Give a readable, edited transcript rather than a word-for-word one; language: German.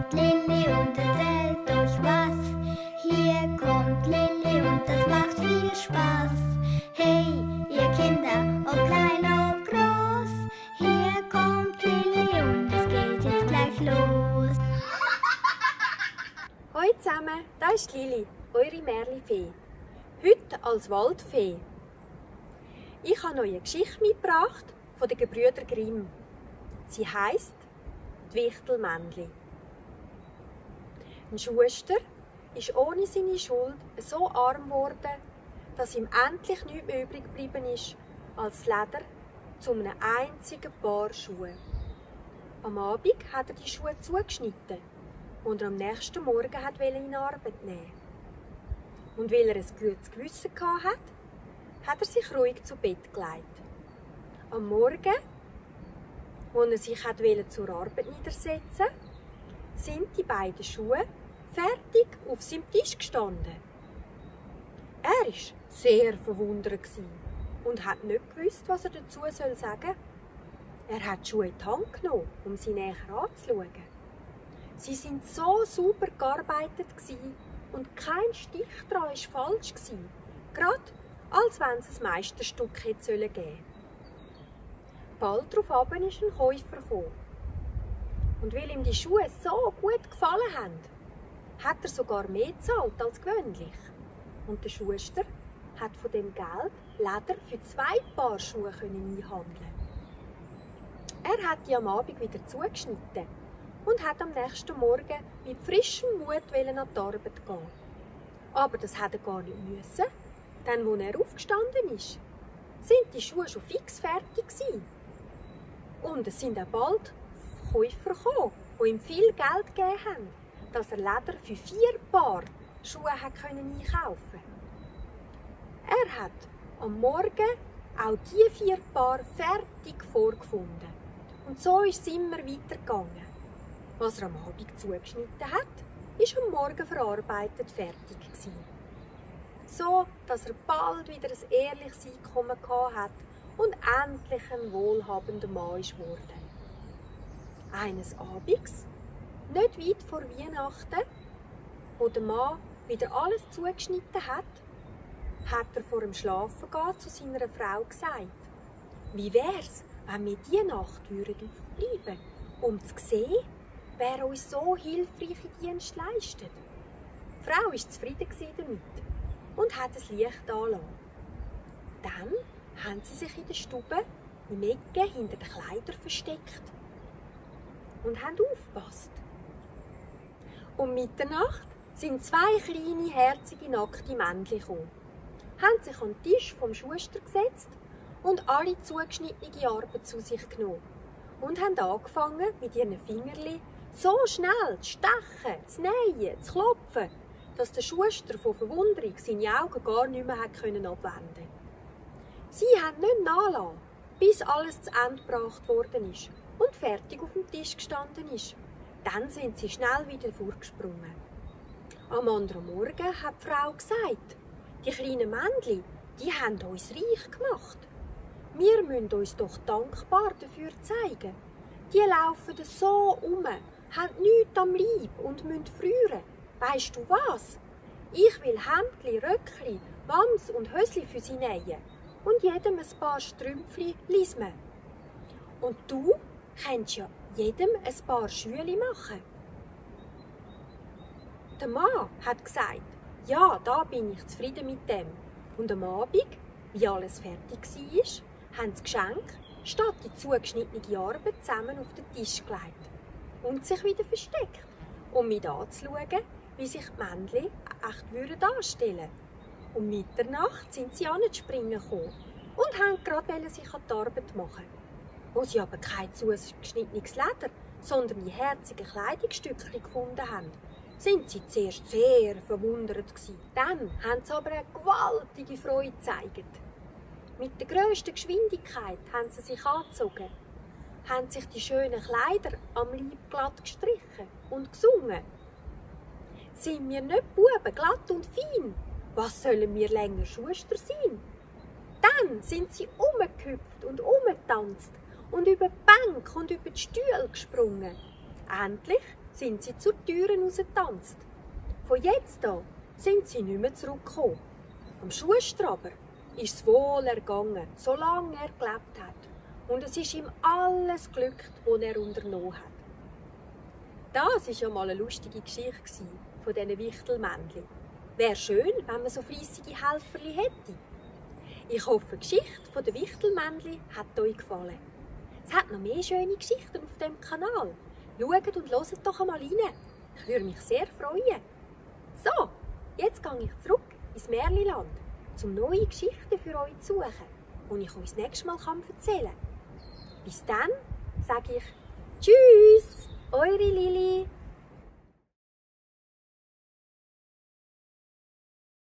kommt Lilli und erzählt euch was. Hier kommt Lilli und das macht viel Spaß. Hey, ihr Kinder, ob klein, ob groß, hier kommt Lilli und es geht jetzt gleich los. Hallo zusammen, da ist Lilli, eure Märli-Fee. Heute als Waldfee. Ich habe euch eine Geschichte mitgebracht von den Gebrüder Grimm. Sie heisst «Die Wichtelmännli». Ein Schuster ist ohne seine Schuld so arm geworden, dass ihm endlich nichts mehr übrig geblieben ist als Leder zu einem einzigen Paar Schuhe. Am Abend hat er die Schuhe zugeschnitten und am nächsten Morgen wollte er in Arbeit nehmen. Und weil er ein gutes Gewissen hatte, hat er sich ruhig zu Bett gelegt. Am Morgen, als er sich zur Arbeit niedersetzen wollte, sind die beiden Schuhe fertig auf seinem Tisch gestanden. Er war sehr verwundert und hat nicht gewusst, was er dazu sagen soll. Er hat die Schuhe in die Hand genommen, um sie näher anzuschauen. Sie waren so sauber gearbeitet und kein Stich daran war falsch. Gerade als wenn es ein Meisterstück geben sollen. Bald darauf kam ein Käufer. Und weil ihm die Schuhe so gut gefallen haben, hat er sogar mehr gezahlt als gewöhnlich. Und der Schuster hat von dem Geld Leder für 2 Paar Schuhe einhandeln. Er hat die am Abend wieder zugeschnitten und hat am nächsten Morgen mit frischem Mut an die Arbeit gehen. Aber das hat er gar nicht müssen, denn als er aufgestanden ist, sind die Schuhe schon fix fertig gewesen. Und es sind auch bald Käufer gekommen, die ihm viel Geld gegeben haben, dass er Leder für 4 Paar Schuhe einkaufen konnte. Er hat am Morgen auch die 4 Paar fertig vorgefunden. Und so ist es immer weitergegangen. Was er am Abend zugeschnitten hat, ist am Morgen verarbeitet fertig gewesen. So, dass er bald wieder ein ehrliches Einkommen hatte und endlich ein wohlhabender Mann ist geworden. Eines Abends, nicht weit vor Weihnachten, wo der Mann wieder alles zugeschnitten hat er vor dem Schlafengehen zu seiner Frau gesagt: «Wie wär's, wenn wir diese Nacht aufbleiben würden, um zu sehen, wer uns so hilfreiche Dienste leistet?» Die Frau war zufrieden damit und hat das Licht angelassen. Dann haben sie sich in der Stube im Ecke hinter den Kleidern versteckt und haben aufgepasst. Um Mitternacht sind 2 kleine, herzige, nackte Männchen gekommen, haben sich an den Tisch vom Schuster gesetzt und alle zugeschnittene Arbeit zu sich genommen und haben angefangen, mit ihren Fingerchen so schnell zu stechen, zu nähen, zu klopfen, dass der Schuster von Verwunderung seine Augen gar nicht mehr abwenden konnte. Sie haben nicht nachgelassen, bis alles zu Ende gebracht worden ist und fertig auf dem Tisch gestanden ist. Dann sind sie schnell wieder vorgesprungen. Am anderen Morgen hat die Frau gesagt: «Die kleinen Männchen, die haben uns reich gemacht. Wir müssen uns doch dankbar dafür zeigen. Die laufen so haben nichts am Leib und müssen frieren. Weisst du was? Ich will Hemdli, Röckli, Wams und Hösli für sie nähen und jedem ein paar Strümpfli lismen. Und du kannst ja jedem ein paar Schüeli machen.» Der Mann hat gesagt: «Ja, da bin ich zufrieden mit dem.» Und am Abend, wie alles fertig war, haben das Geschenk statt die zugeschnittene Arbeit zusammen auf den Tisch gelegt und sich wieder versteckt, um mit anzuschauen, wie sich die Männchen echt anstellen würden. Um Mitternacht sind sie anzuspringen gekommen und wollten gerade sich an die Arbeit machen. Wo sie aber kein zugeschnittenes Leder, sondern die herzigen Kleidungsstücke gefunden haben, sind sie zuerst sehr verwundert gewesen. Dann haben sie aber eine gewaltige Freude gezeigt. Mit der grössten Geschwindigkeit haben sie sich angezogen, haben sich die schönen Kleider am Leib glatt gestrichen und gesungen: «Sind wir nicht Buben, glatt und fein? Was sollen wir länger Schuster sein?» Dann sind sie umgehüpft und umgetanzt und über die Bänke und über die Stühle gesprungen. Endlich sind sie zur Tür rausgetanzt. Von jetzt an sind sie nicht mehr zurückgekommen. Am Schuster aber ist es wohl ergangen, solange er gelebt hat. Und es ist ihm alles glückt, was er unternommen hat. Das war ja mal eine lustige Geschichte von diesen Wichtelmännchen. Wäre schön, wenn man so fleissige Helferli hätte. Ich hoffe, die Geschichte der Wichtelmännchen hat euch gefallen. Es hat noch mehr schöne Geschichten auf dem Kanal. Schaut und hört doch einmal rein. Ich würde mich sehr freuen. So, jetzt gehe ich zurück ins Märchenland, um neue Geschichten für euch zu suchen, die ich euch das nächste Mal erzählen kann. Bis dann sage ich Tschüss, eure Lili.